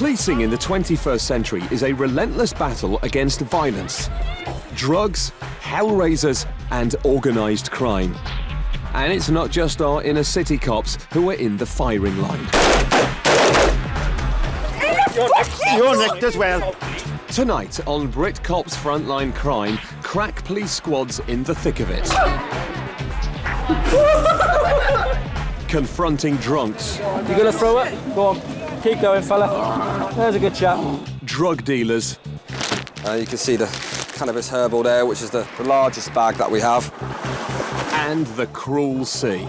Policing in the 21st century is a relentless battle against violence, drugs, hellraisers, and organised crime. And it's not just our inner city cops who are in the firing line. You're nicked as well. Tonight on Brit Cops Frontline Crime, crack police squads in the thick of it. Confronting drunks. You gonna throw it? Go on. Keep going, fella. There's a good chap. Drug dealers. You can see the cannabis herbal there, which is the largest bag that we have. And the cruel sea.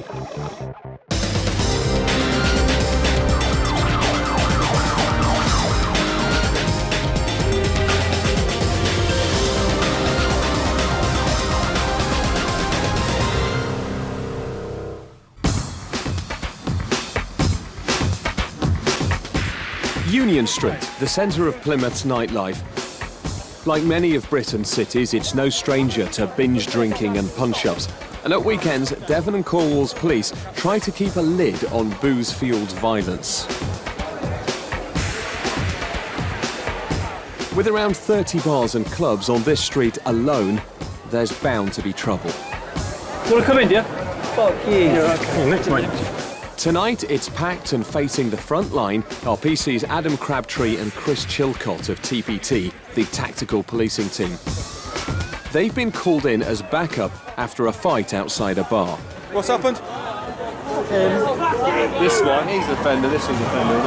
Union Street, the centre of Plymouth's nightlife. Like many of Britain's cities, it's no stranger to binge drinking and punch-ups. And at weekends, Devon and Cornwall's police try to keep a lid on booze-fueled violence. With around 30 bars and clubs on this street alone, there's bound to be trouble. You wanna come in, dear? Fuck you. Next mate. Tonight, it's packed, and facing the front line are PC's Adam Crabtree and Chris Chilcott of TPT, the tactical policing team. They've been called in as backup after a fight outside a bar. What's happened? This one, he's the offender, this one's the offender.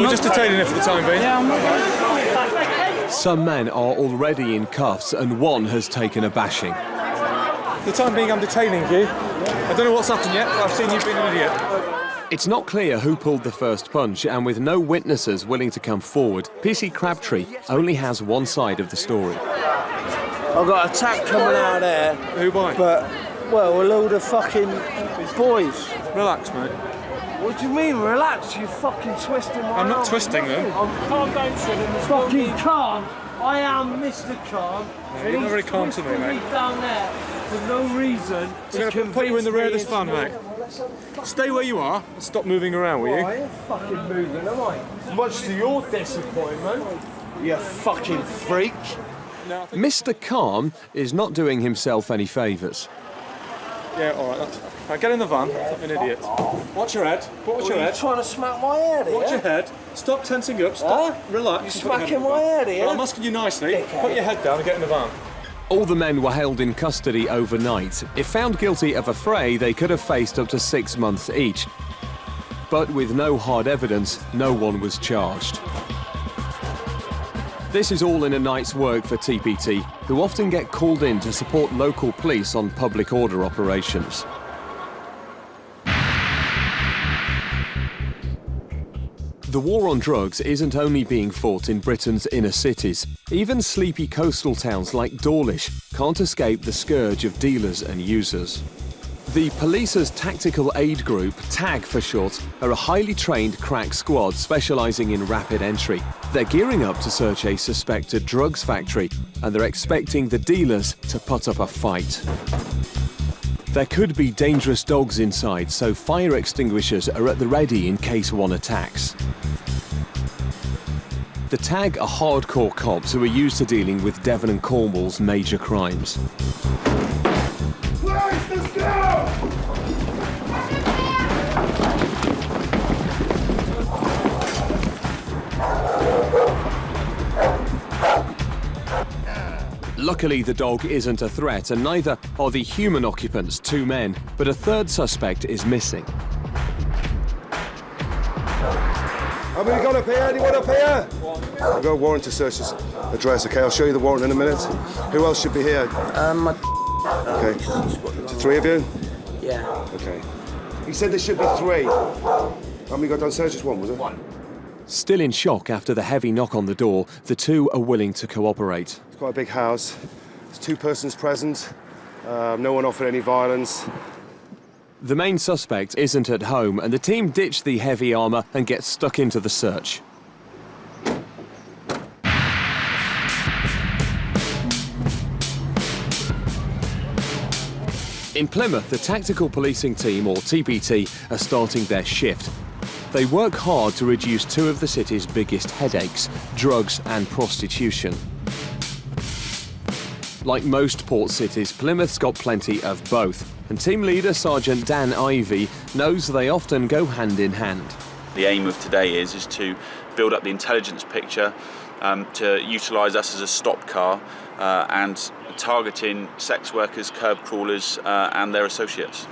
We're just detaining it for the time being. Some men are already in cuffs and one has taken a bashing. For the time being, I'm detaining you. I don't know what's happened yet, but I've seen you being an idiot. It's not clear who pulled the first punch, and with no witnesses willing to come forward, PC Crabtree only has one side of the story. I've got attack coming out there. Who by? But, well, a load of fucking boys. Relax, mate. What do you mean, relax? You fucking twisting my I'm not arm. twisting them. I'm calm down, fucking calm. I am Mr. Calm. No, you're not very calm to me, mate. Down there for no reason. We're going to put you in the rear of this van, mate. Stay where you are and stop moving around, will you? I ain't fucking moving, am I? Much to your disappointment, you fucking freak. Mr. Calm is not doing himself any favours. Yeah, all right. Right, get in the van. Stop being an idiot. Watch your head. Watch your Are you head. trying to smack my head here? Watch your head. Stop tensing up. Stop. Relax. You're Put your smacking head my in the head van. here? Well, I'm asking you nicely. Dickhead. Put your head down and get in the van. All the men were held in custody overnight. If found guilty of a fray, they could have faced up to 6 months each. But with no hard evidence, no one was charged. This is all in a night's work for TPT, who often get called in to support local police on public order operations. The war on drugs isn't only being fought in Britain's inner cities. Even sleepy coastal towns like Dawlish can't escape the scourge of dealers and users. The Police's Tactical Aid Group, TAG for short, are a highly trained crack squad specialising in rapid entry. They're gearing up to search a suspected drugs factory, and they're expecting the dealers to put up a fight. There could be dangerous dogs inside, so fire extinguishers are at the ready in case one attacks. The TAG are hardcore cops who are used to dealing with Devon and Cornwall's major crimes. Let's go! Luckily, the dog isn't a threat, and neither are the human occupants, 2 men, but a third suspect is missing. How many got up here? Anyone up here? I've got a warrant to search this address, okay? I'll show you the warrant in a minute. Who else should be here? Okay. 3 of you? Yeah. Okay. He said there should be 3. How many got downstairs? Just 1, was it? 1. Still in shock after the heavy knock on the door, the 2 are willing to cooperate. It's quite a big house. There's 2 persons present. No one offered any violence. The main suspect isn't at home, and the team ditch the heavy armour and get stuck into the search. In Plymouth, the Tactical Policing Team, or TPT, are starting their shift. They work hard to reduce two of the city's biggest headaches, drugs and prostitution. Like most port cities, Plymouth's got plenty of both, and team leader Sergeant Dan Ivey knows they often go hand in hand. The aim of today is to build up the intelligence picture, to utilise us as a stop car and targeting sex workers, curb crawlers and their associates.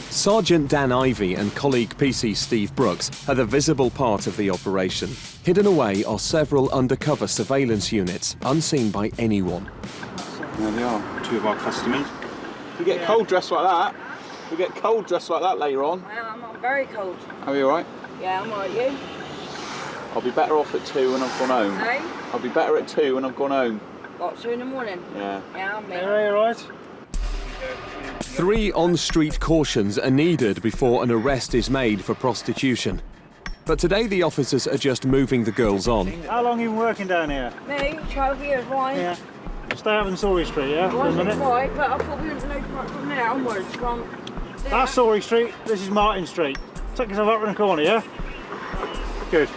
Sergeant Dan Ivey and colleague PC Steve Brooks are the visible part of the operation. Hidden away are several undercover surveillance units, unseen by anyone. There they are, two of our customers. We get cold dressed like that. We get cold dressed like that later on. I'm very cold. Are you alright? Yeah, I'm alright, you? I'll be better off at 2 when I've gone home. Hey? I'll be better at 2 when I've gone home. What, 2 in the morning? Yeah. Yeah, I'm me. Are you alright? 3 on-street cautions are needed before an arrest is made for prostitution. But today the officers are just moving the girls on. How long have you been working down here? Me, 12 years, why? Yeah. Stay up in Sorry Street, yeah, for a minute? Right, but I thought we wouldn't know from there onwards from... That's Sorry Street, this is Martin Street. Tuck yourself up in the corner, yeah? Good.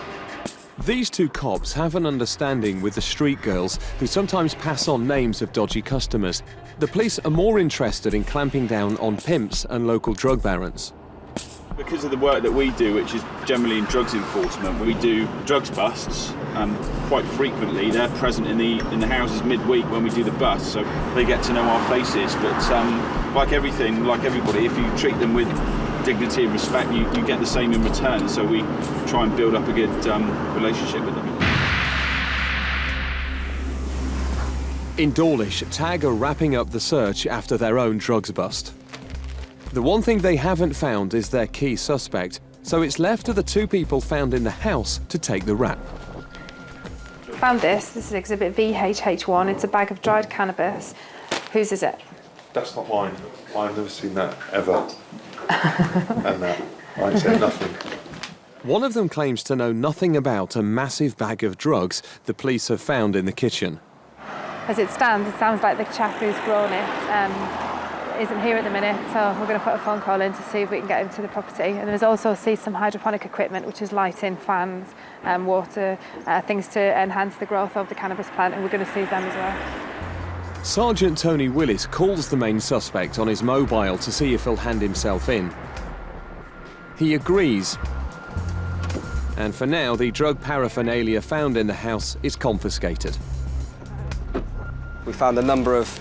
These two cops have an understanding with the street girls who sometimes pass on names of dodgy customers. The police are more interested in clamping down on pimps and local drug barons. Because of the work that we do, which is generally in drugs enforcement, we do drugs busts quite frequently. They're present in the houses midweek when we do the bust, so they get to know our faces. But like everything, like everybody, if you treat them with dignity and respect, you get the same in return. So we try and build up a good relationship with them. In Dawlish, TAG are wrapping up the search after their own drugs bust. The one thing they haven't found is their key suspect, so it's left to the 2 people found in the house to take the rap. Found this. This is exhibit VHH1. It's a bag of dried cannabis. Whose is it? That's not mine. I've never seen that, ever. And that. I said nothing. One of them claims to know nothing about a massive bag of drugs the police have found in the kitchen. As it stands, it sounds like the chap who's grown it isn't here at the minute, so we're going to put a phone call in to see if we can get him to the property. And there's also some hydroponic equipment, which is lighting, fans, water, things to enhance the growth of the cannabis plant, and we're going to seize them as well. Sergeant Tony Willis calls the main suspect on his mobile to see if he'll hand himself in. He agrees. And for now, the drug paraphernalia found in the house is confiscated. We found a number of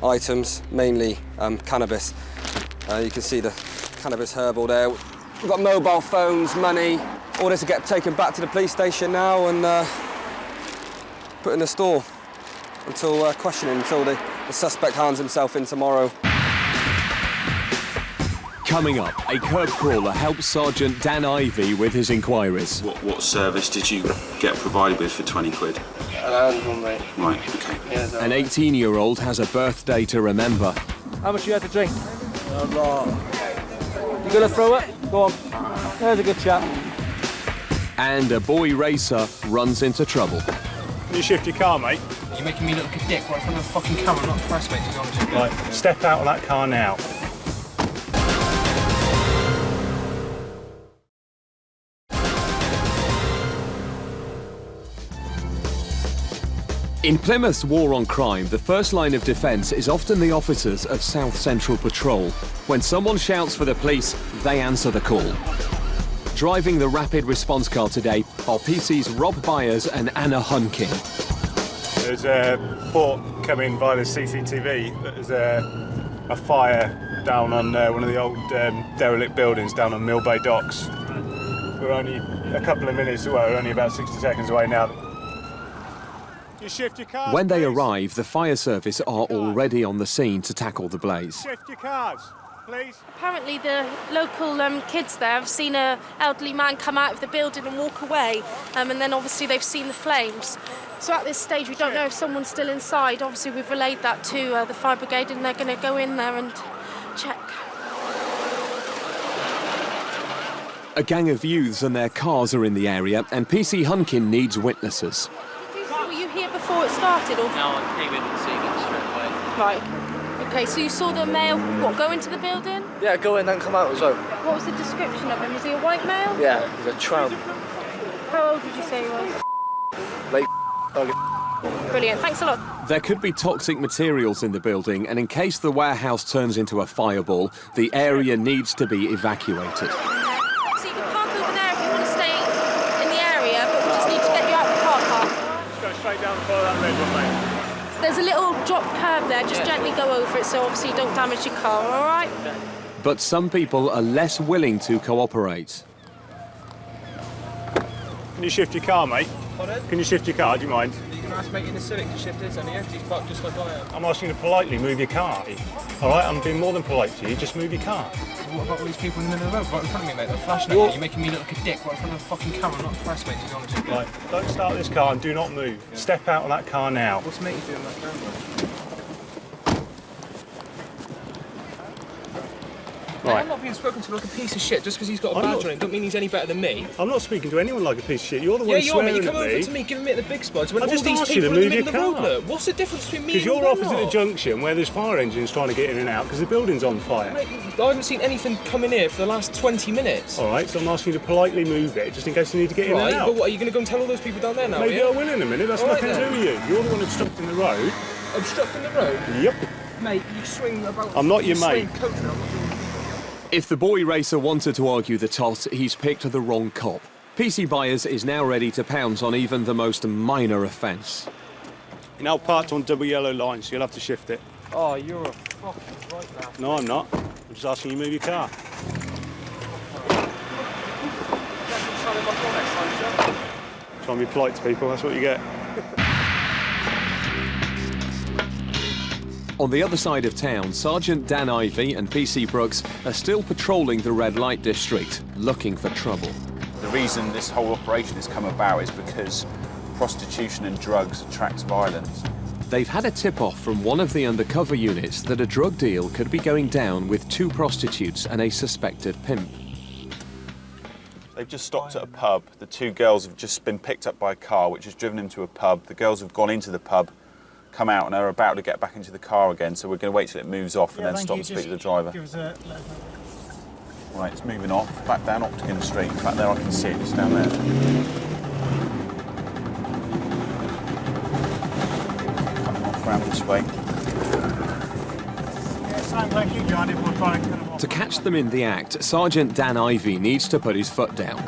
items, mainly cannabis. You can see the cannabis herbal there. We've got mobile phones, money, all this to get taken back to the police station now and put in the store until questioning, until the suspect hands himself in tomorrow. Coming up, a curb crawler helps Sergeant Dan Ivey with his inquiries. What service did you get provided with for 20 quid? Mate. Right, okay. An 18-year-old has a birthday to remember. How much you had to drink? A lot. You gonna throw it? Go on. There's a good chap. And a boy racer runs into trouble. Can you shift your car, mate? You're making me look like a dick right in front of the fucking camera. I'm not impressed, mate, to be honest with you. Right, step out of that car now. In Plymouth's war on crime, the first line of defence is often the officers of South Central Patrol. When someone shouts for the police, they answer the call. Driving the rapid response car today are PC's Rob Byers and Anna Hunkin. There's a report coming by the CCTV that there's a fire down on one of the old derelict buildings down on Mill Bay Docks. We're only a couple of minutes away, we're only about 60 seconds away now. You shift your cars, When they please. arrive, the fire service are already on the scene to tackle the blaze. Shift your cars, please. Apparently the local kids there have seen an elderly man come out of the building and walk away, and then obviously they've seen the flames. So at this stage we don't know if someone's still inside. Obviously we've relayed that to the fire brigade and they're going to go in there and check. A gang of youths and their cars are in the area, and PC Hunkin needs witnesses. Were you here before it started? Or? No, I came in and seeing it straight away. Right, Okay, so you saw the male, what, go into the building? Yeah, go in and come out as well. What was the description of him? Was he a white male? Yeah, he's a tramp. How old did you say he was? Late. Brilliant, thanks a lot. There could be toxic materials in the building, and in case the warehouse turns into a fireball, the area needs to be evacuated. So you can park over there if you want to stay in the area, but we just need to get you out of the car park. Just go straight down and follow that red one, mate. There's a little drop curb there, just gently go over it so obviously you don't damage your car, all right? But some people are less willing to cooperate. Can you shift your car, mate? Pardon? Can you shift your car? Do you mind? You can ask mate in the Civic to shift his, and he's parked just like I am. I'm asking you to politely move your car. All right, I'm being more than polite to you. Just move your car. What about all these people in the middle of the road right in front of me, mate? They're flashing at me. You're making me look like a dick right in front of the fucking camera. I'm not impressed, mate, to be honest with you. Right, don't start this car and do not move. Step out of that car now. What's mate doing that camera? Right. I'm not being spoken to like a piece of shit just because he's got a badge on him. Don't mean he's any better than me. I'm not speaking to anyone like a piece of shit. You're the one you are, mate. You swearing come at over me. to me, giving me the big spuds when I all just these asked you people to in the move middle your of the road car. look. What's the difference between me and Because you're you? opposite a junction where there's fire engines trying to get in and out because the building's on fire. Mate, I haven't seen anything come in here for the last 20 minutes. All right, so I'm asking you to politely move it just in case you need to get in and out. But what, are you going to go and tell all those people down there now? Maybe I will in a minute. That's All right, nothing to do with you. You're the one obstructing the road. Obstructing the road? Yep. Mate, you swing about... I'm not your mate. If the boy racer wanted to argue the toss, he's picked the wrong cop. PC Buyers is now ready to pounce on even the most minor offence. You're now parked on double yellow line, so you'll have to shift it. Oh, you're a fucking right now. No, I'm not. I'm just asking you to move your car. Try and be polite to people, that's what you get. On the other side of town, Sergeant Dan Ivey and PC Brooks are still patrolling the red light district, looking for trouble. The reason this whole operation has come about is because prostitution and drugs attracts violence. They've had a tip-off from one of the undercover units that a drug deal could be going down with 2 prostitutes and a suspected pimp. They've just stopped at a pub. The 2 girls have just been picked up by a car which has driven them to a pub. The girls have gone into the pub, come out and are about to get back into the car again, so we're going to wait till it moves off and then stop and speak to the driver. Right, it's moving off, back down Octagon Street. In fact, there I can see it, it's down there. Coming off round this way. Thank you, Johnny. We'll try and cut them off. To catch them in the act, Sergeant Dan Ivey needs to put his foot down.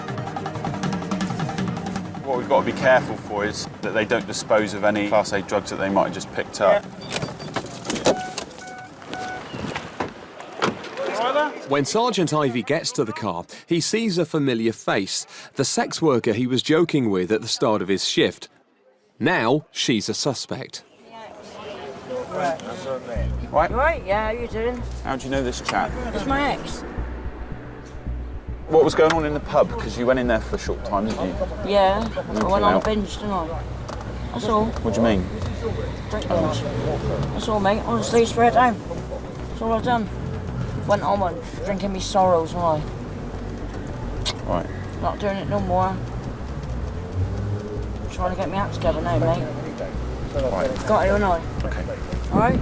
What we've got to be careful for is that they don't dispose of any Class A drugs that they might have just picked up. When Sergeant Ivey gets to the car, he sees a familiar face, the sex worker he was joking with at the start of his shift. Now, she's a suspect. Right? Right, yeah, how you doing? How do you know this chap? It's my ex. What was going on in the pub? Because you went in there for a short time, didn't you? Yeah, I Nothing went on a out. binge, didn't I? That's all. What do you mean? Drink binge. That's all, mate. Honestly, straight down. That's all I've done. Went on one, drinking me sorrows, wasn't I? Right. Not doing it no more. Trying to get me act together now, mate. Right. Got it or not? Okay. All right?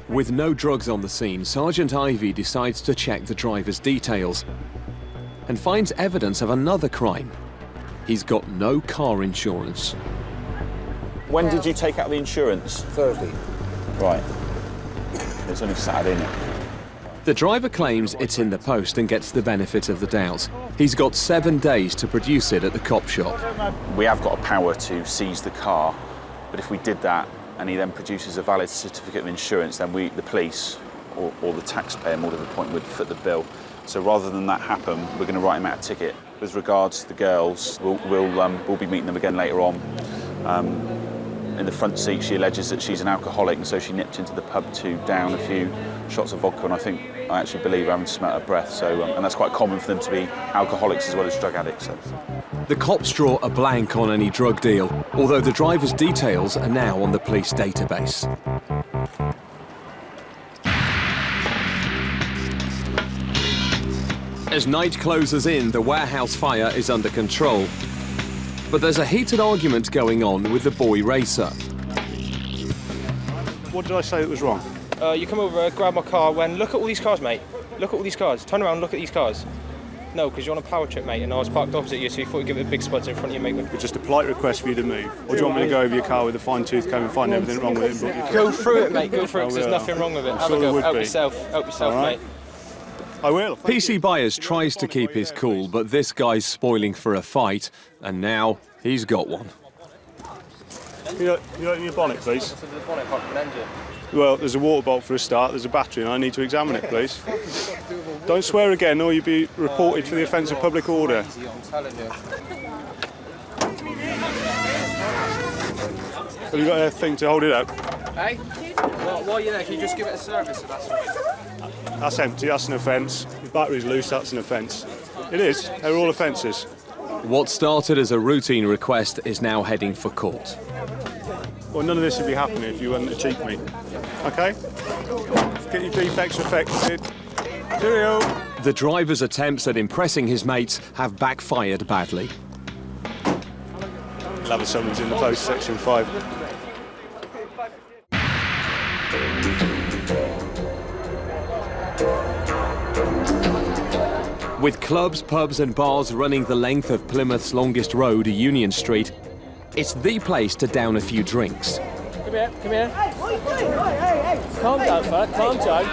With no drugs on the scene, Sergeant Ivey decides to check the driver's details and finds evidence of another crime. He's got no car insurance. When did you take out the insurance? Thursday. Right. It's only Saturday, isn't it? The driver claims it's in the post and gets the benefit of the doubt. He's got 7 days to produce it at the cop shop. We have got a power to seize the car, but if we did that and he then produces a valid certificate of insurance, then we, the police, or the taxpayer, more to the point, would foot the bill. So rather than that happen, we're going to write him out a ticket. With regards to the girls, we'll be meeting them again later on. In the front seat, she alleges that she's an alcoholic, and so she nipped into the pub to down a few shots of vodka, and I actually believe I haven't smelt her breath. So, and that's quite common for them to be alcoholics as well as drug addicts. So. The cops draw a blank on any drug deal, although the driver's details are now on the police database. As night closes in, the warehouse fire is under control. But there's a heated argument going on with the boy racer. What did I say that was wrong? You come over, grab my car, look at all these cars, mate. Look at all these cars. Turn around and look at these cars. No, because you're on a power trip, mate, and I was parked opposite you, so you thought you'd give it a big spuds in front of you, mate. It's just a polite request for you to move. Or do you want me to go over your car with a fine-tooth comb and find everything wrong with it? Go through it, mate. Go through it, because there's nothing wrong with it. Have a go. Help yourself. Help yourself, mate. I will. PC Byers tries to keep his cool, but this guy's spoiling for a fight, and now he's got one. You open your bonnet, please? Well, there's a water bolt for a start, there's a battery, and I need to examine it, please. Don't swear again, or you'll be reported for the offence of public order. Have you got a thing to hold it up? Hey? While you're there, can you just give it a service if that's right? That's empty, that's an offence. The battery's loose, that's an offence. It is, they're all offences. What started as a routine request is now heading for court. Well, none of this would be happening if you hadn't cheat me. OK? Get your defects affected. Cheerio. The driver's attempts at impressing his mates have backfired badly. Love if someone's in the post, section 5. With clubs, pubs and bars running the length of Plymouth's longest road, Union Street, it's the place to down a few drinks. Come here, come here. Hey. Calm down, fella, calm down.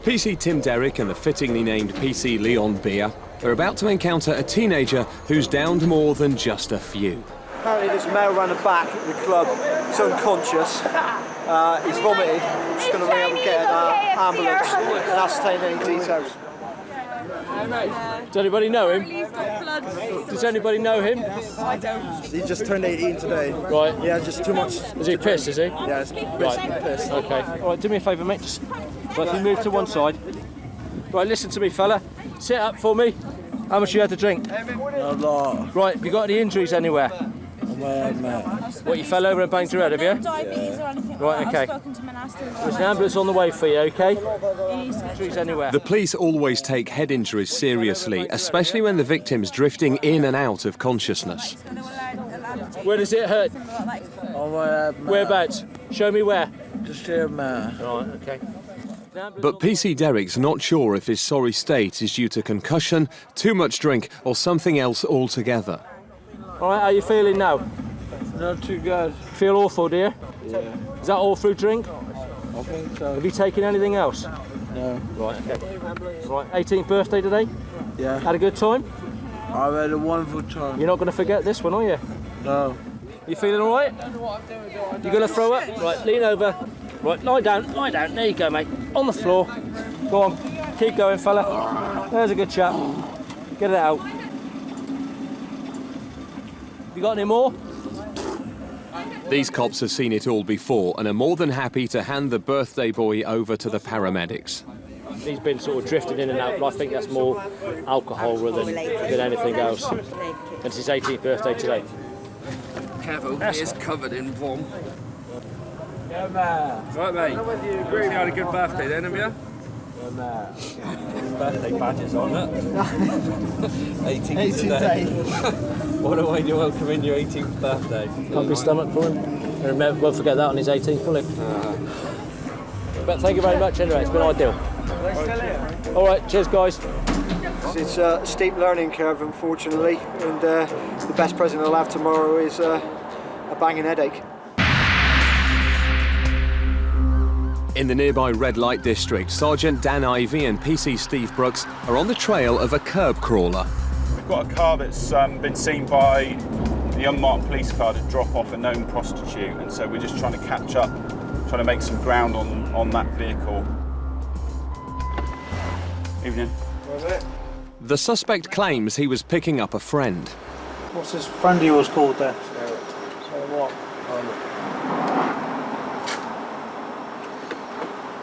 PC Tim Derrick and the fittingly named PC Leon Beer are about to encounter a teenager who's downed more than just a few. Apparently there's a male around the back at the club. He's unconscious. He's vomited. I'm just going to ring up and get an ambulance and ascertain any details. Does anybody know him? Does anybody know him? I don't. He just turned 18 today. Right. Yeah, just too much. Is he pissed, is he? Yeah, he's pissed. Okay. All right, do me a favour, mate. Just if you move to one side. Right, listen to me, fella. Sit up for me. How much you had to drink? A lot. Right, have you got any injuries anywhere? What, you fell over and banged your head, have you? Diabetes or anything like Right, okay. that. I've spoken to him and asked him. There's an ambulance on the way for you, okay? Injuries anywhere. The police always take head injuries seriously, especially when the victim's drifting in and out of consciousness. Where does it hurt? On my head, Whereabouts? Show me where. Just here, man. Right, okay. But PC Derrick's not sure if his sorry state is due to concussion, too much drink, or something else altogether. All right, how are you feeling now? Not too good. Feel awful, do you? Yeah. Is that all through drink? I think so. Have you taken anything else? No. Right, okay. Right, 18th birthday today? Yeah. Had a good time? I've had a wonderful time. You're not going to forget this one, are you? No. You feeling all right? You going to throw it? Right, lean over. Right, lie down, lie down. There you go, mate. On the floor. Go on. Keep going, fella. There's a good chap. Get it out. You got any more? These cops have seen it all before and are more than happy to hand the birthday boy over to the paramedics. He's been sort of drifting in and out, but I think that's more alcohol rather than anything else. And it's his 18th birthday today. Careful, he is covered in vom. Yeah, man. Right, mate. You had a good birthday then, have you? Yeah, man. Birthday badges on it. 18th today. What a way to welcome in your 18th birthday. Pumpy stomach for him. And remember, won't forget that on his 18th, will he? But thank you very much anyway, it's been ideal. All right, cheers guys. It's a steep learning curve, unfortunately, and the best present I'll have tomorrow is a banging headache. In the nearby red light district, Sergeant Dan Ivey and PC Steve Brooks are on the trail of a curb crawler. We've got a car that's been seen by the unmarked police car to drop off a known prostitute, and so we're just trying to catch up, trying to make some ground on that vehicle. Evening. The suspect claims he was picking up a friend. What's this friend of yours called then? So what?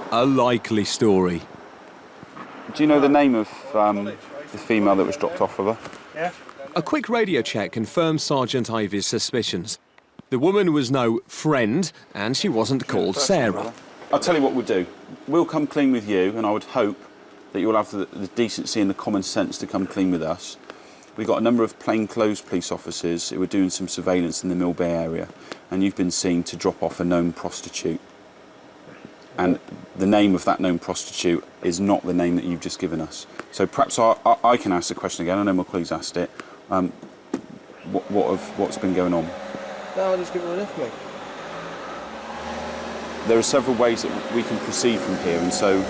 A likely story. Do you know the name of the female that was dropped off with her? Yeah. A quick radio check confirms Sergeant Ivey's suspicions. The woman was no friend, and she wasn't called Sarah. I'll tell you what we'll do. We'll come clean with you, and I would hope that you'll have the decency and the common sense to come clean with us. We've got a number of plainclothes police officers who are doing some surveillance in the Mill Bay area, and you've been seen to drop off a known prostitute. and the name of that known prostitute is not the name that you've just given us. So perhaps I can ask the question again. I know my colleagues asked it. What's been going on? No, I'll just give her a lift, mate. There are several ways that we can proceed from here, and so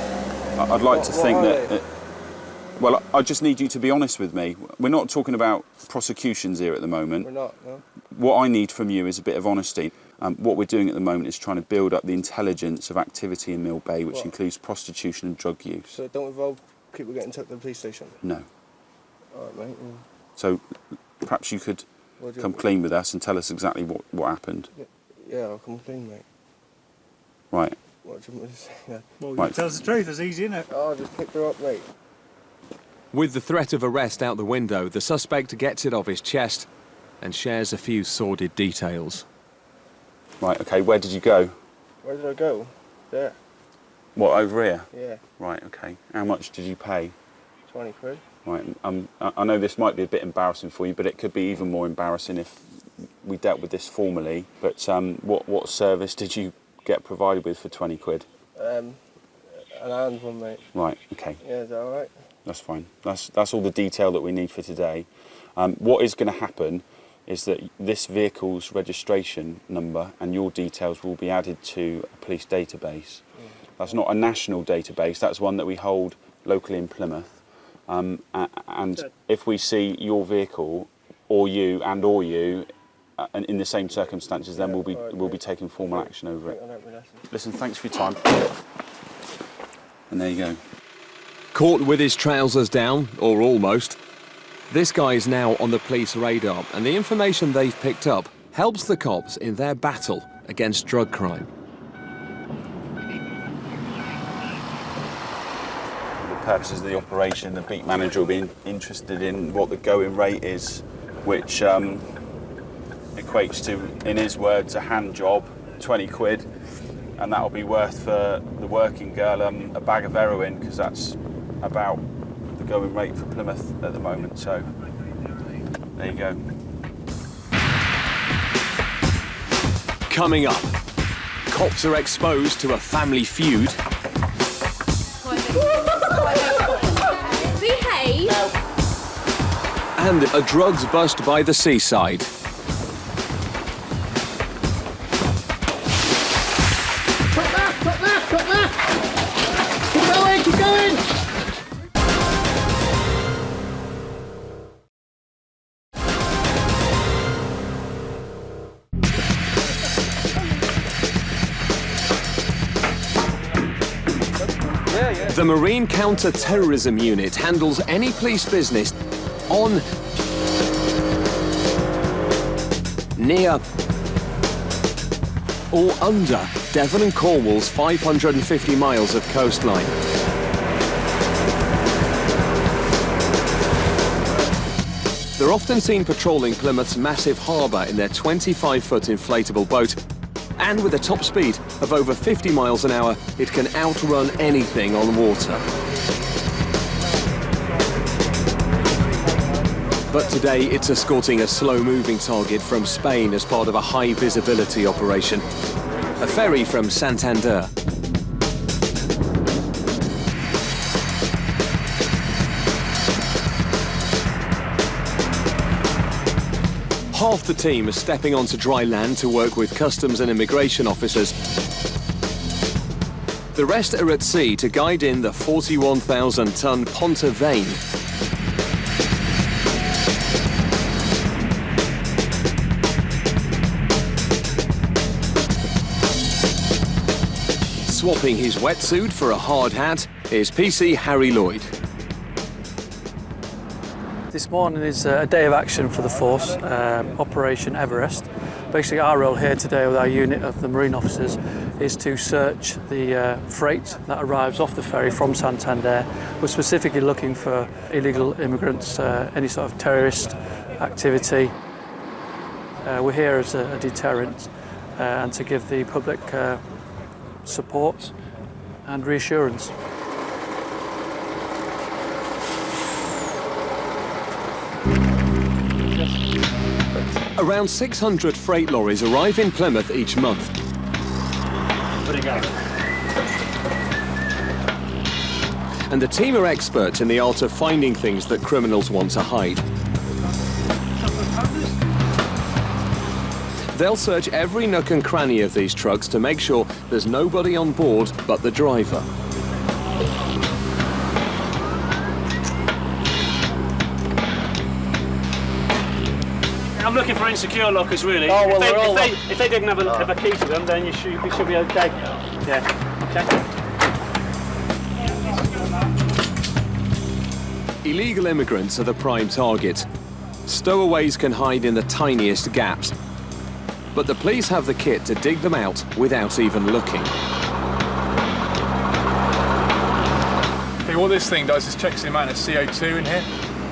I'd like to think that... Well, I just need you to be honest with me. We're not talking about prosecutions here at the moment. We're not, no. What I need from you is a bit of honesty. What we're doing at the moment is trying to build up the intelligence of activity in Mill Bay, which includes prostitution and drug use. So it don't involve people getting took to the police station? No. All right, mate. So perhaps you could come clean with us and tell us exactly what happened. Yeah, I'll come clean, mate. Right. What do you want me to say? Yeah. Well, you tell us the truth. It's easy, isn't it? I'll just pick her up, mate. With the threat of arrest out the window, the suspect gets it off his chest and shares a few sordid details. Right, OK, where did you go? Where did I go? There. What, over here? Yeah. Right, OK. How much did you pay? 20 quid. Right, I know this might be a bit embarrassing for you, but it could be even more embarrassing if we dealt with this formally. But what service did you get provided with for 20 quid? An hand one, mate. Right, OK. Yeah, is that all right? That's fine. That's all the detail that we need for today. What is going to happen is that this vehicle's registration number and your details will be added to a police database. That's not a national database, that's one that we hold locally in Plymouth. And if we see your vehicle or you and in the same circumstances, then we'll be taking formal action over it. Listen, thanks for your time. And there you go. Caught with his trousers down, or almost, this guy is now on the police radar, and the information they've picked up helps the cops in their battle against drug crime. For the purposes of the operation, the beat manager will be interested in what the going rate is, which equates to, in his words, a hand job, 20 quid, and that'll be worth for the working girl a bag of heroin, because that's about the going rate for Plymouth at the moment. So there you go. Coming up, cops are exposed to a family feud. Behave. And a drugs bust by the seaside. Cut back! Keep going! The Marine Counter-Terrorism Unit handles any police business on, near, or under Devon and Cornwall's 550 miles of coastline. They're often seen patrolling Plymouth's massive harbour in their 25-foot inflatable boat, and with a top speed of over 50 miles an hour, it can outrun anything on water. But today, it's escorting a slow-moving target from Spain as part of a high-visibility operation. A ferry from Santander. Half the team are stepping onto dry land to work with customs and immigration officers. The rest are at sea to guide in the 41,000-ton Ponta Vane. Swapping his wetsuit for a hard hat is PC Harry Lloyd. This morning is a day of action for the force, Operation Everest. Basically our role here today with our unit of the Marine officers is to search the freight that arrives off the ferry from Santander. We're specifically looking for illegal immigrants, any sort of terrorist activity. We're here as a deterrent and to give the public support and reassurance. Around 600 freight lorries arrive in Plymouth each month. Where'd it go? and the team are experts in the art of finding things that criminals want to hide. They'll search every nook and cranny of these trucks to make sure there's nobody on board but the driver. I'm looking for insecure lockers, really. Oh, well, if they didn't have a key to them, then you should be okay. Yeah. Okay. Illegal immigrants are the prime target. Stowaways can hide in the tiniest gaps, but the police have the kit to dig them out without even looking. Okay, what this thing does is checks the amount of CO2 in here.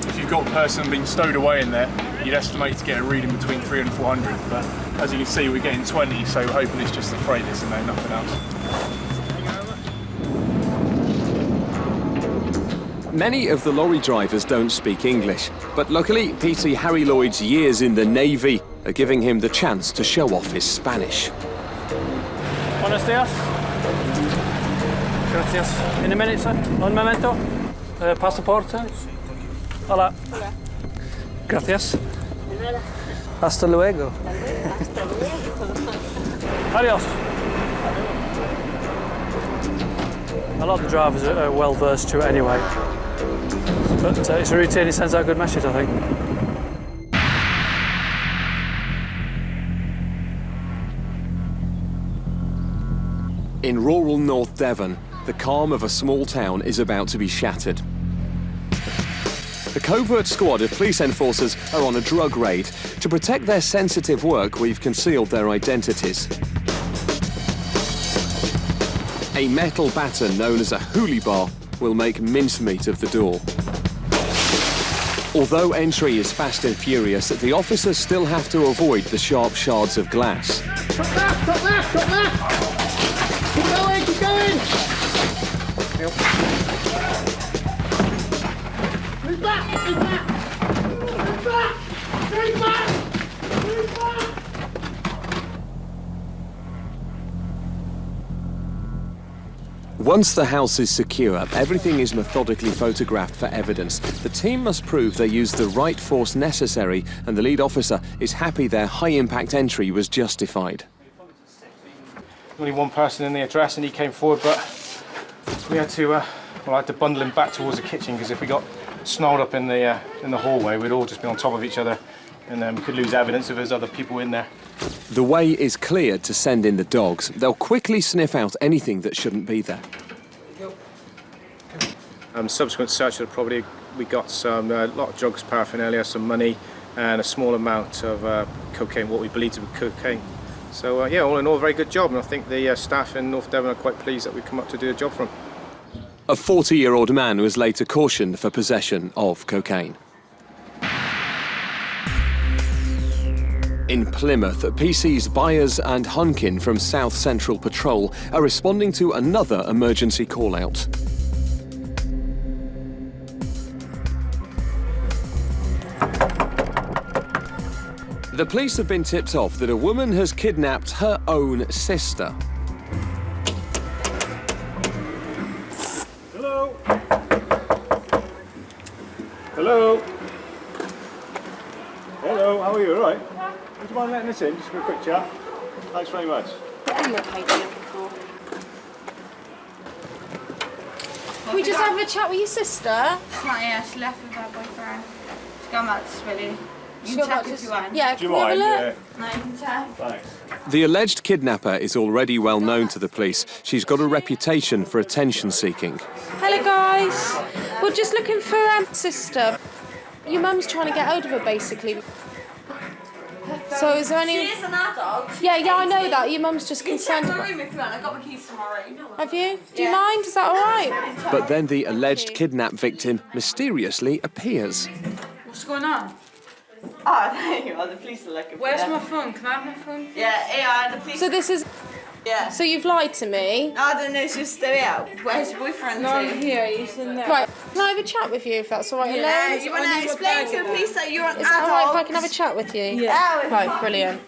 If you've got a person being stowed away in there, you'd estimate to get a reading between 300 and 400, but as you can see, we're getting 20, so we're hoping it's just the freight that's in there, nothing else. Many of the lorry drivers don't speak English, but luckily PC Harry Lloyd's years in the Navy are giving him the chance to show off his Spanish. Buenos días. Gracias. In a minute, sir. Un momento. Pasaporte. Hola. Hola. Gracias. Hasta luego. Adios. A lot of the drivers are well versed to it anyway. But it's a routine, it sends out a good message, I think. In rural North Devon, the calm of a small town is about to be shattered. The covert squad of police enforcers are on a drug raid. To protect their sensitive work, we've concealed their identities. A metal baton known as a hoolie bar will make mincemeat of the door. Although entry is fast and furious, the officers still have to avoid the sharp shards of glass. Top left, top left, top left! Keep going, keep going! Move back, move back! Move back! Move back! Move back! Once the house is secure, everything is methodically photographed for evidence. The team must prove they used the right force necessary, and the lead officer is happy their high-impact entry was justified. Only one person in the address, and he came forward, but we had to, I had to bundle him back towards the kitchen, because if we got snarled up in the hallway, we'd all just be on top of each other, and then we could lose evidence if there's other people in there. The way is cleared to send in the dogs. They'll quickly sniff out anything that shouldn't be there. Subsequent search of the property, we got some a lot of drugs, paraphernalia, some money, and a small amount of cocaine, what we believe to be cocaine. So yeah, all in all, a very good job, and I think the staff in North Devon are quite pleased that we've come up to do a job for them. A 40-year-old man was later cautioned for possession of cocaine. In Plymouth, PC's Byers and Hunkin from South Central Patrol are responding to another emergency call-out. The police have been tipped off that a woman has kidnapped her own sister. Hello? Hello? Hello, how are you? All right? Would you mind letting us in, just for a quick chat? Thanks very much. Can we just have a chat with your sister? She's not here, she left with her boyfriend. She's gone back to Swilly. You She'll can check go if to- you want. Yeah, Do you can we have a mind? look? No, you can check. Thanks. The alleged kidnapper is already well known to the police. She's got a reputation for attention-seeking. Hello guys, we're just looking for sister. Your mum's trying to get hold of her basically. So is there any... She is an adult. Yeah, I know that. Your mum's just You can check concerned the about... room if you want. I've got my keys tomorrow. Have you? Do you mind? Is that all right? But then the alleged kidnap victim mysteriously appears. What's going on? Oh, there you are. The police are looking. Where's my phone? Can I have my phone? Yeah, yeah, the police. So this is... Yeah. So you've lied to me? No, I don't know. It's just yeah. Where's your boyfriend? No, I'm here. He's in there. Right, can I have a chat with you if that's all right? Yeah, alone? you want to explain to the police that you're an Is that all right if I adult? can have a chat with you? Yeah. Right, brilliant.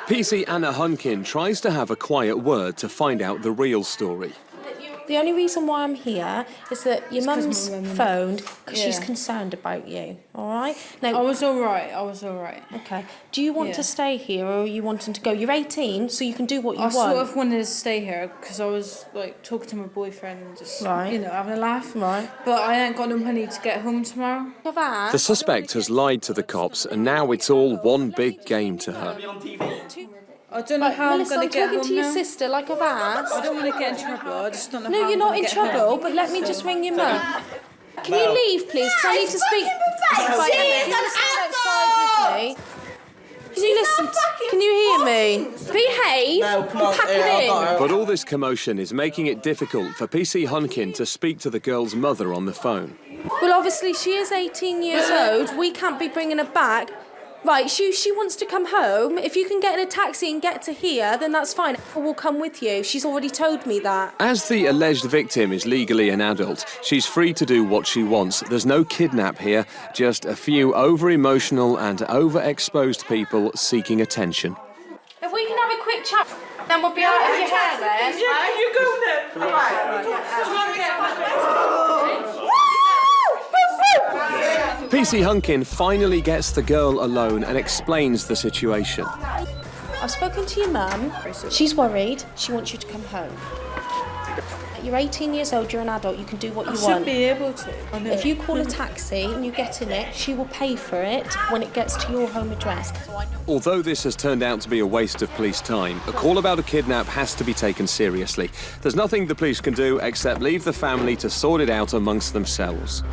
PC Anna Hunkin tries to have a quiet word to find out the real story. The only reason why I'm here is that your mum's phoned because she's Yeah. concerned about you, all right? Now, I was all right. Okay. Do you want to stay here or are you wanting to go? You're 18, so you can do what you I want. sort of wanted to stay here because I was like talking to my boyfriend and just, you know, having a laugh. Right. But I ain't got no money to get home tomorrow. The suspect has lied to the cops, and now it's all one big game to her. I don't know how Melissa, I'm going to get talking home to your now. sister like I've asked. I don't want to get in trouble. I just don't know how No, you're I'm not gonna in get trouble, home. but let me just ring your mum. Can Mel. you leave, please? Because I need to speak. Right, She is Emma, an you stand outside with me. Can you listen? Can you hear me? Behave. I'm packing in. But all this commotion is making it difficult for PC Hunkin to speak to the girl's mother on the phone. Well, obviously she is 18 years old. We can't be bringing her back. Right, she wants to come home. If you can get in a taxi and get to here, then that's fine. We'll come with you. She's already told me that. As the alleged victim is legally an adult, she's free to do what she wants. There's no kidnap here, just a few over-emotional and overexposed people seeking attention. If we can have a quick chat, then we'll be out of your hair then. Yeah, you go then. PC Hunkin finally gets the girl alone and explains the situation. I've spoken to your mum. She's worried. She wants you to come home. You're 18 years old, you're an adult, you can do what you I want. should be able to. If you call a taxi and you get in it, she will pay for it when it gets to your home address. Although this has turned out to be a waste of police time, a call about a kidnap has to be taken seriously. There's nothing the police can do except leave the family to sort it out amongst themselves.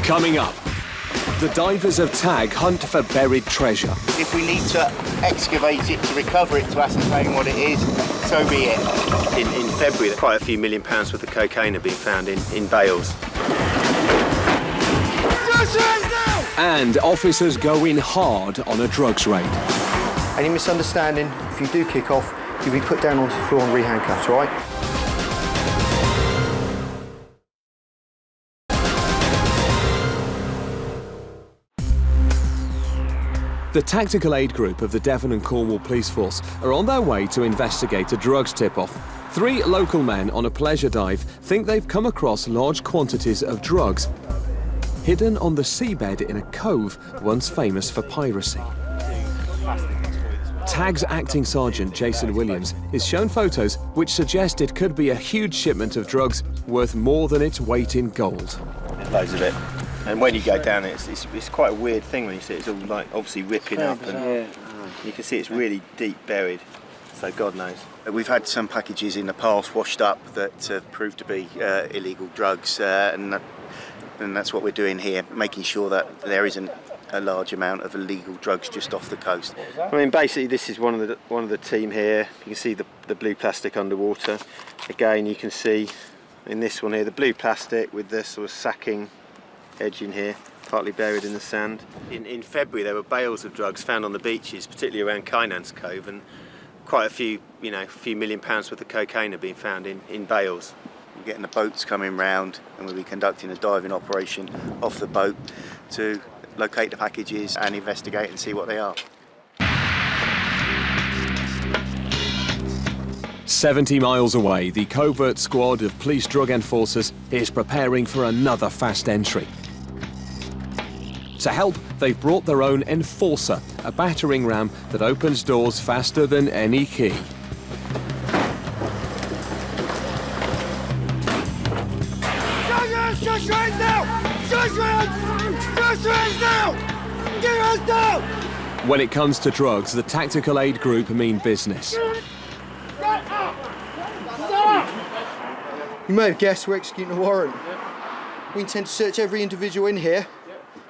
Coming up, the divers of Tag hunt for buried treasure. If we need to excavate it to recover it to ascertain what it is, so be it. In February, quite a few £1 million worth of cocaine have been found in bales. And officers go in hard on a drugs raid. Any misunderstanding, if you do kick off, you'll be put down onto the floor and re-handcuffed, all right? The Tactical Aid Group of the Devon and Cornwall Police Force are on their way to investigate a drugs tip-off. 3 local men on a pleasure dive think they've come across large quantities of drugs hidden on the seabed in a cove once famous for piracy. Tag's acting sergeant, Jason Williams, is shown photos which suggest it could be a huge shipment of drugs worth more than its weight in gold. There's loads of it. And when you go down it, it's quite a weird thing when you see it. It's all like obviously ripping up, and you can see it's really deep buried. So God knows. We've had some packages in the past washed up that have proved to be illegal drugs, and that's what we're doing here, making sure that there isn't a large amount of illegal drugs just off the coast. I mean, basically, this is one of the team here. You can see the blue plastic underwater. Again, you can see in this one here the blue plastic with the sort of sacking edge in here, partly buried in the sand. In February, there were bales of drugs found on the beaches, particularly around Kynance Cove, and quite a few, few £1 million worth of cocaine have been found in bales. We're getting the boats coming round, and we'll be conducting a diving operation off the boat to locate the packages and investigate and see what they are. 70 miles away, the covert squad of police drug enforcers is preparing for another fast entry. To help, they've brought their own Enforcer, a battering ram that opens doors faster than any key. Shush your hands now! Shush your hands! Shush your hands now! Get your hands down! When it comes to drugs, the Tactical Aid Group mean business. You may have guessed we're executing a warrant. We intend to search every individual in here.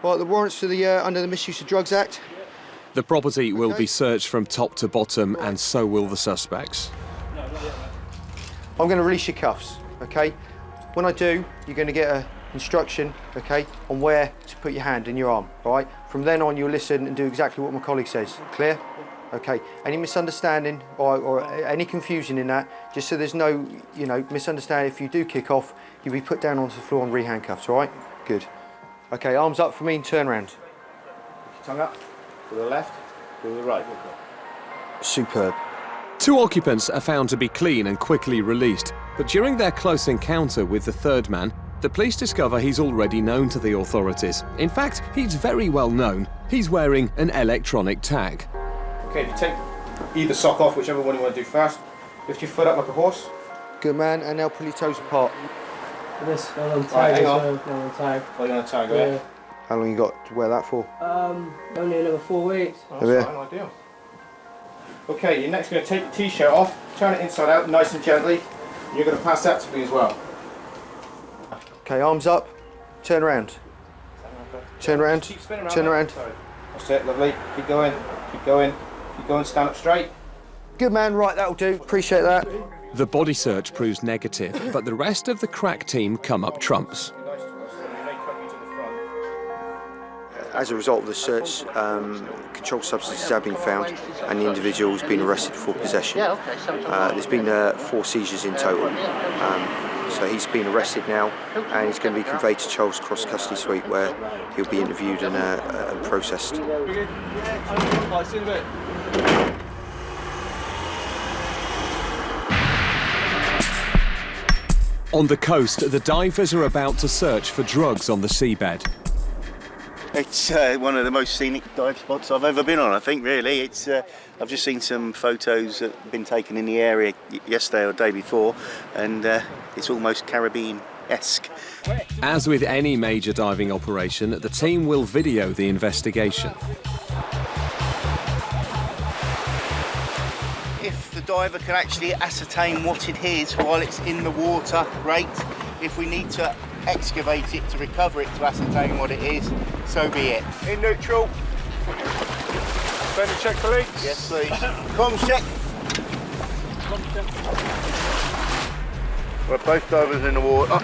Right, the warrant's for the under the Misuse of Drugs Act. The property will be searched from top to bottom, and so will the suspects. I'm going to release your cuffs, okay? When I do, you're going to get an instruction, okay, on where to put your hand in your arm, all right? From then on, you'll listen and do exactly what my colleague says. Clear? Okay. Any misunderstanding or any confusion in that, just so there's no, misunderstanding, if you do kick off, you'll be put down onto the floor and re-handcuffed, all right? Good. Okay, arms up for me and turn around. Tongue up, to the left, to the right. Superb. 2 occupants are found to be clean and quickly released, but during their close encounter with the third man, the police discover he's already known to the authorities. In fact, he's very well known. He's wearing an electronic tag. Okay, you take either sock off, whichever one you want to do first. Lift your foot up like a horse. Good man, and now pull your toes apart. This, I'm on tag Right, hang as on. well. I'm on tag. Oh, you're on a tag, Yeah. yeah? How long you got to wear that for? Only another 4 weeks. Oh, that's fine, ideal. Okay, you're next going to take your t-shirt off, turn it inside out nice and gently, and you're going to pass that to me as well. Okay, arms up, turn around. Turn around, Keep spinning turn there. around. Sorry. That's it, lovely. Keep going, keep going, keep going, stand up straight. Good man, right, that'll do. Appreciate that. The body search proves negative, but the rest of the crack team come up trumps. As a result of the search, controlled substances have been found and the individual has been arrested for possession. There's been 4 seizures in total. So he's been arrested now and he's going to be conveyed to Charles Cross Custody Suite where he'll be interviewed and processed. On the coast, the divers are about to search for drugs on the seabed. It's one of the most scenic dive spots I've ever been on, I think, really. It's I've just seen some photos that have been taken in the area yesterday or the day before, and it's almost Caribbean-esque. As with any major diving operation, the team will video the investigation. If the diver can actually ascertain what it is while it's in the water, great. If we need to excavate it to recover it to ascertain what it is, so be it. In neutral. Better check for leaks? Yes, please. Comms check. Right, both divers in the water.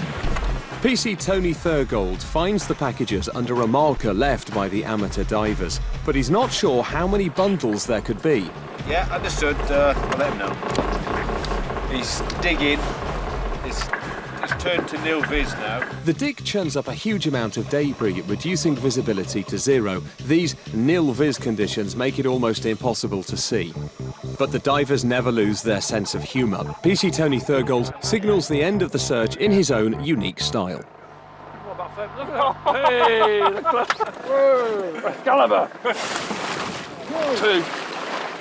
PC Tony Thurgold finds the packages under a marker left by the amateur divers, but he's not sure how many bundles there could be. Yeah, understood. I'll let him know. He's digging. It's turned to nil vis now. The dig churns up a huge amount of debris, reducing visibility to 0. These nil-vis conditions make it almost impossible to see. But the divers never lose their sense of humour. PC Tony Thurgold signals the end of the search in his own unique style. Hey, whoa, Excalibur. 2,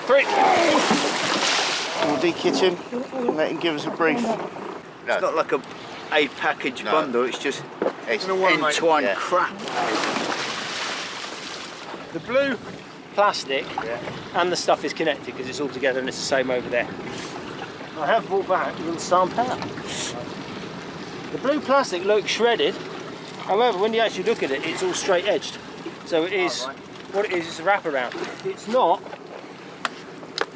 3. We'll de-kitchen and let him give us a brief. It's not like a package bundle, it's just entwined crap. The blue plastic and the stuff is connected because it's all together and it's the same over there. I have brought back a little stamp out. The blue plastic looks shredded, however when you actually look at it, it's all straight edged. So it is, what it is, it's a wraparound. It's not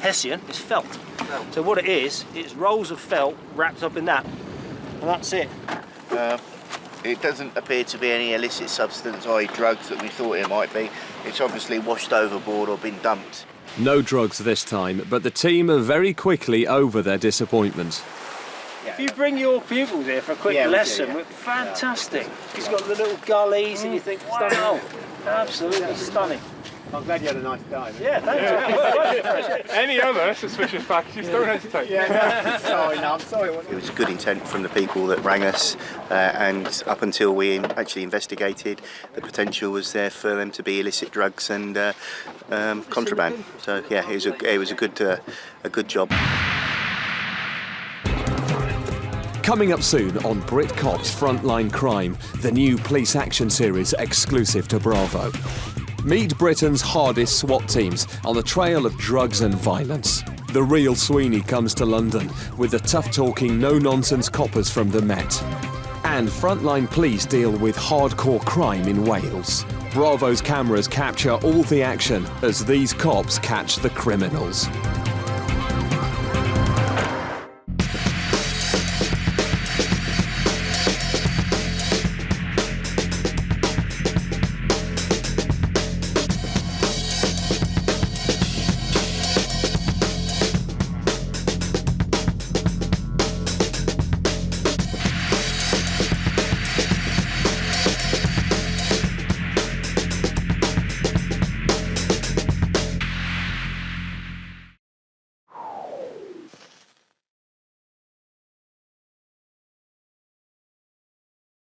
Hessian, it's felt. So what it is, it's rolls of felt wrapped up in that, and that's it. It doesn't appear to be any illicit substance, i.e. drugs that we thought it might be. It's obviously washed overboard or been dumped. No drugs this time, but the team are very quickly over their disappointment. If you bring your pupils here for a quick lesson, fantastic. He's got the little gullies and you think, wow, absolutely stunning. I'm glad you had a nice dive. Yeah, thanks. Any other suspicious packages, don't hesitate. Sorry, no, I'm sorry. It was good intent from the people that rang us, and up until we actually investigated, the potential was there for them to be illicit drugs and contraband. So yeah, it was a good job. Coming up soon on Brit Cops Frontline Crime, the new police action series exclusive to Bravo. Meet Britain's hardest SWAT teams on the trail of drugs and violence. The real Sweeney comes to London with the tough-talking, no-nonsense coppers from the Met. And frontline police deal with hardcore crime in Wales. Bravo's cameras capture all the action as these cops catch the criminals.